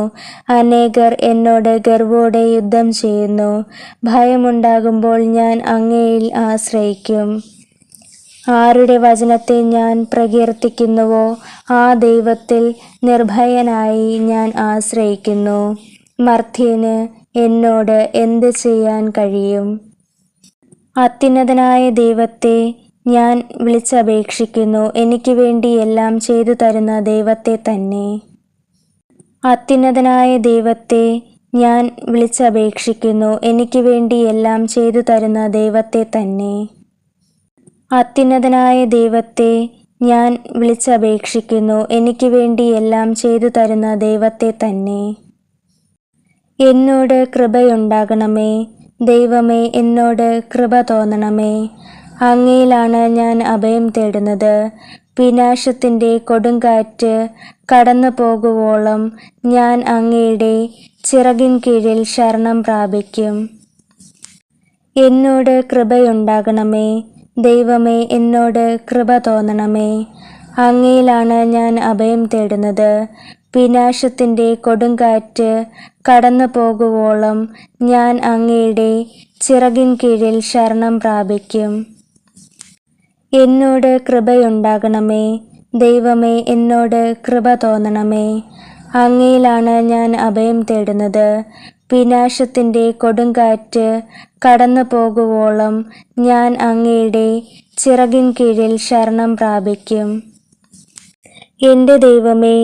അനേകർ എന്നോട് ഗർവ്വോടെ യുദ്ധം ചെയ്യുന്നു. ഭയമുണ്ടാകുമ്പോൾ ഞാൻ അങ്ങയിൽ ആശ്രയിക്കും. ആരുടെ വചനത്തെ ഞാൻ പ്രകീർത്തിക്കുന്നുവോ ആ ദൈവത്തിൽ നിർഭയനായി ഞാൻ ആശ്രയിക്കുന്നു. മർത്യന് എന്നോട് എന്ത് ചെയ്യാൻ കഴിയും? അത്യുന്നതനായ ദൈവത്തെ ഞാൻ വിളിച്ചപേക്ഷിക്കുന്നു. എനിക്ക് വേണ്ടി എല്ലാം ചെയ്തു തരുന്ന ദൈവത്തെ തന്നെ. അത്യുന്നതനായ ദൈവത്തെ ഞാൻ വിളിച്ചപേക്ഷിക്കുന്നു. എനിക്ക് വേണ്ടി എല്ലാം ചെയ്തു തരുന്ന ദൈവത്തെ തന്നെ. അത്യുന്നതനായ ദൈവത്തെ ഞാൻ വിളിച്ചപേക്ഷിക്കുന്നു. എനിക്ക് വേണ്ടി എല്ലാം ചെയ്തു തരുന്ന ദൈവത്തെ തന്നെ. എന്നോട് കൃപയുണ്ടാകണമേ. ദൈവമേ, എന്നോട് കൃപ തോന്നണമേ. അങ്ങയിലാണ് ഞാൻ അഭയം തേടുന്നത്. വിനാശത്തിൻ്റെ കൊടുങ്കാറ്റ് കടന്നു പോകുവോളം ഞാൻ അങ്ങയുടെ ചിറകിൻ കീഴിൽ ശരണം പ്രാപിക്കും. എന്നോട് കൃപയുണ്ടാകണമേ. ദൈവമേ, എന്നോട് കൃപ തോന്നണമേ. അങ്ങയിലാണ് ഞാൻ അഭയം തേടുന്നത്. വിനാശത്തിൻ്റെ കൊടുങ്കാറ്റ് കടന്നു പോകുവോളം ഞാൻ അങ്ങയുടെ ചിറകിൻ കീഴിൽ ശരണം പ്രാപിക്കും. എന്നോട് കൃപയുണ്ടാകണമേ. ദൈവമേ, എന്നോട് കൃപ തോന്നണമേ. അങ്ങയിലാണ് ഞാൻ അഭയം തേടുന്നത്. വിനാശത്തിൻ്റെ കൊടുങ്കാറ്റ് കടന്നു പോകുവോളം ഞാൻ അങ്ങയുടെ ചിറകിൻ കീഴിൽ ശരണം പ്രാപിക്കും. എൻ്റെ ദൈവമേ,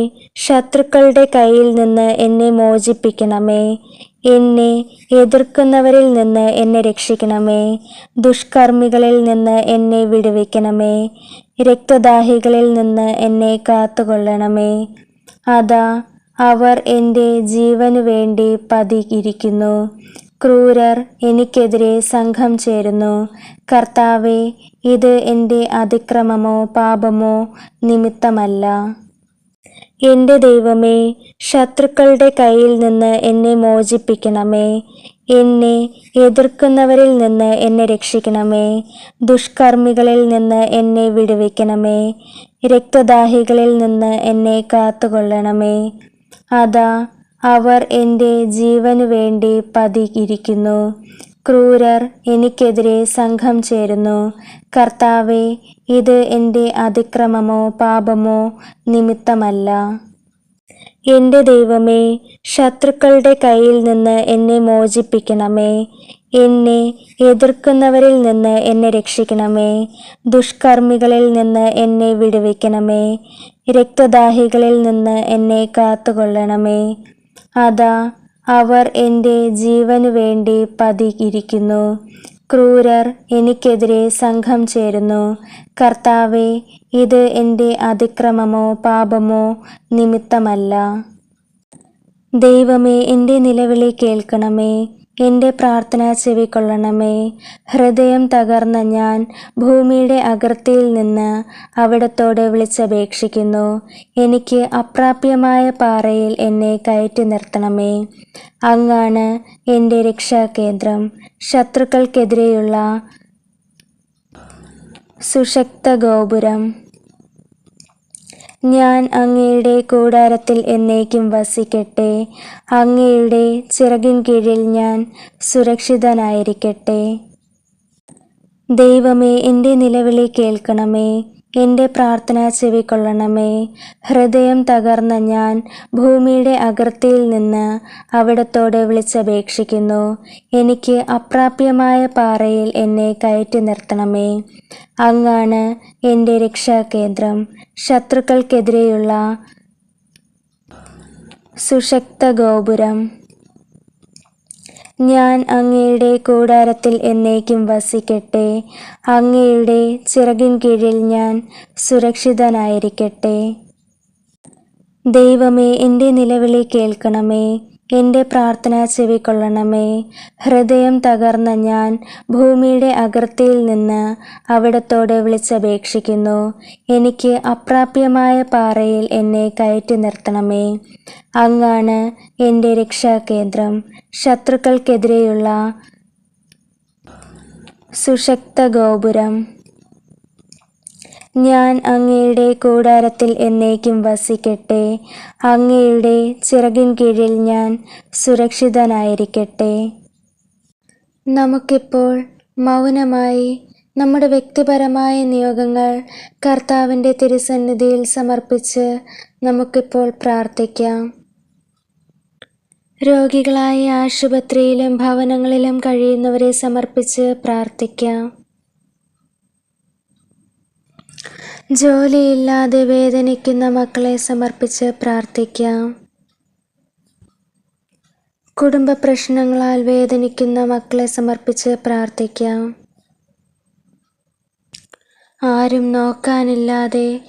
ശത്രുക്കളുടെ കയ്യിൽ നിന്ന് എന്നെ മോചിപ്പിക്കണമേ. എന്നെ എതിർക്കുന്നവരിൽ നിന്ന് എന്നെ രക്ഷിക്കണമേ. ദുഷ്കർമ്മികളിൽ നിന്ന് എന്നെ വിടുവിക്കണമേ. രക്തദാഹികളിൽ നിന്ന് എന്നെ കാത്തുകൊള്ളണമേ. അതാ, അവർ എൻ്റെ ജീവനു വേണ്ടി പതിയിരിക്കുന്നു. ക്രൂരർ എനിക്കെതിരെ സംഘം ചേരുന്നു. കർത്താവേ, ഇത് എൻ്റെ അതിക്രമമോ പാപമോ നിമിത്തമല്ല. എൻ്റെ ദൈവമേ, ശത്രുക്കളുടെ കയ്യിൽ നിന്ന് എന്നെ മോചിപ്പിക്കണമേ. എന്നെ എതിർക്കുന്നവരിൽ നിന്ന് എന്നെ രക്ഷിക്കണമേ. ദുഷ്കർമ്മികളിൽ നിന്ന് എന്നെ വിടുവിക്കണമേ. രക്തദാഹികളിൽ നിന്ന് എന്നെ കാത്തുകൊള്ളണമേ. അതാ, അവർ എൻ്റെ ജീവനു വേണ്ടി പതിയിരിക്കുന്നു. ക്രൂരർ എനിക്കെതിരെ സംഘം ചേരുന്നു. കർത്താവേ, ഇത് എൻ്റെ അതിക്രമമോ പാപമോ നിമിത്തമല്ല. എൻ്റെ ദൈവമേ, ശത്രുക്കളുടെ കയ്യിൽ നിന്ന് എന്നെ മോചിപ്പിക്കണമേ. എന്നെ എതിർക്കുന്നവരിൽ നിന്ന് എന്നെ രക്ഷിക്കണമേ. ദുഷ്കർമ്മികളിൽ നിന്ന് എന്നെ വിടുവിക്കണമേ. രക്തദാഹികളിൽ നിന്ന് എന്നെ കാത്തുകൊള്ളണമേ. അതാ, അവർ എൻ്റെ ജീവനു വേണ്ടി പതിയിരിക്കുന്നു. ക്രൂരർ എനിക്കെതിരെ സംഘം ചേരുന്നു. കർത്താവേ, ഇത് എൻ്റെ അതിക്രമമോ പാപമോ നിമിത്തമല്ല. ദൈവമേ, എൻ്റെ നിലവിളി കേൾക്കണമേ. എൻ്റെ പ്രാർത്ഥന ചെവിക്കൊള്ളണമേ. ഹൃദയം തകർന്ന ഞാൻ ഭൂമിയുടെ അകൃത്യയിൽ നിന്ന് അവിടത്തോട് വിളിച്ചപേക്ഷിക്കുന്നു. എനിക്ക് അപ്രാപ്യമായ പാറയിൽ എന്നെ കയറ്റി നിർത്തണമേ. അങ്ങാണ് എൻ്റെ രക്ഷാകേന്ദ്രം. ശത്രുക്കൾക്കെതിരെയുള്ള സുശക്ത ഗോപുരം. ഞാൻ അങ്ങയുടെ കൂടാരത്തിൽ എന്നേക്കും വസിക്കട്ടെ. അങ്ങയുടെ ചിറകിൻ കീഴിൽ ഞാൻ സുരക്ഷിതനായിരിക്കട്ടെ. ദൈവമേ, എൻ്റെ നിലവിളി കേൾക്കണമേ. എൻ്റെ പ്രാർത്ഥന ചെവിക്കൊള്ളണമേ. ഹൃദയം തകർന്ന ഞാൻ ഭൂമിയുടെ അകൃത്യയിൽ നിന്ന് അവിടത്തോട് വിളിച്ചപേക്ഷിക്കുന്നു. എനിക്ക് അപ്രാപ്യമായ പാറയിൽ എന്നെ കയറ്റി നിർത്തണമേ. അങ്ങാണ് എൻ്റെ രക്ഷാകേന്ദ്രം. ശത്രുക്കൾക്കെതിരെയുള്ള സുശക്ത ഗോപുരം. ഞാൻ അങ്ങയുടെ കൂടാരത്തിൽ എന്നേക്കും വസിക്കട്ടെ. അങ്ങയുടെ ചിറകിൻ കീഴിൽ ഞാൻ സുരക്ഷിതനായിരിക്കട്ടെ. ദൈവമേ, എൻ്റെ നിലവിളി കേൾക്കണമേ. എൻ്റെ പ്രാർത്ഥന ചെവിക്കൊള്ളണമേ. ഹൃദയം തകർന്ന ഞാൻ ഭൂമിയുടെ അകൃത്യയിൽ നിന്ന് അവിടത്തോട് വിളിച്ചപേക്ഷിക്കുന്നു. എനിക്ക് അപ്രാപ്യമായ പാറയിൽ എന്നെ കയറ്റി നിർത്തണമേ. അങ്ങാണ് എൻ്റെ രക്ഷാകേന്ദ്രം. ശത്രുക്കൾക്കെതിരെയുള്ള സുശക്ത ഗോപുരം. ഞാൻ അങ്ങയുടെ കൂടാരത്തിൽ എന്നേക്കും വസിക്കട്ടെ. അങ്ങയുടെ ചിറകിൻ കീഴിൽ ഞാൻ സുരക്ഷിതനായിരിക്കട്ടെ. നമുക്കിപ്പോൾ മൗനമായി നമ്മുടെ വ്യക്തിപരമായ നിയോഗങ്ങൾ കർത്താവിൻ്റെ തിരുസന്നിധിയിൽ സമർപ്പിച്ച് നമുക്കിപ്പോൾ പ്രാർത്ഥിക്കാം. രോഗികളായി ആശുപത്രിയിലും ഭവനങ്ങളിലും കഴിയുന്നവരെ സമർപ്പിച്ച് പ്രാർത്ഥിക്കാം. ജോലിയില്ലാതെ വേദനിക്കുന്ന മക്കളെ സമർപ്പിച്ച് പ്രാർത്ഥിക്കാം. കുടുംബ പ്രശ്നങ്ങളാൽ വേദനിക്കുന്ന മക്കളെ സമർപ്പിച്ച് പ്രാർത്ഥിക്കാം. ആരും നോക്കാനില്ലാതെ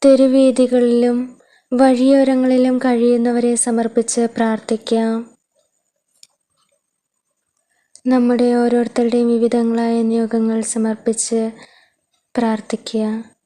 തെരുവീഥികളിലും വഴിയോരങ്ങളിലും കഴിയുന്നവരെ സമർപ്പിച്ച് പ്രാർത്ഥിക്കാം. നമ്മുടെ ഓരോരുത്തരുടെയും വിവിധങ്ങളായ നിയോഗങ്ങൾ സമർപ്പിച്ച് പ്രാർത്ഥിക്കുക.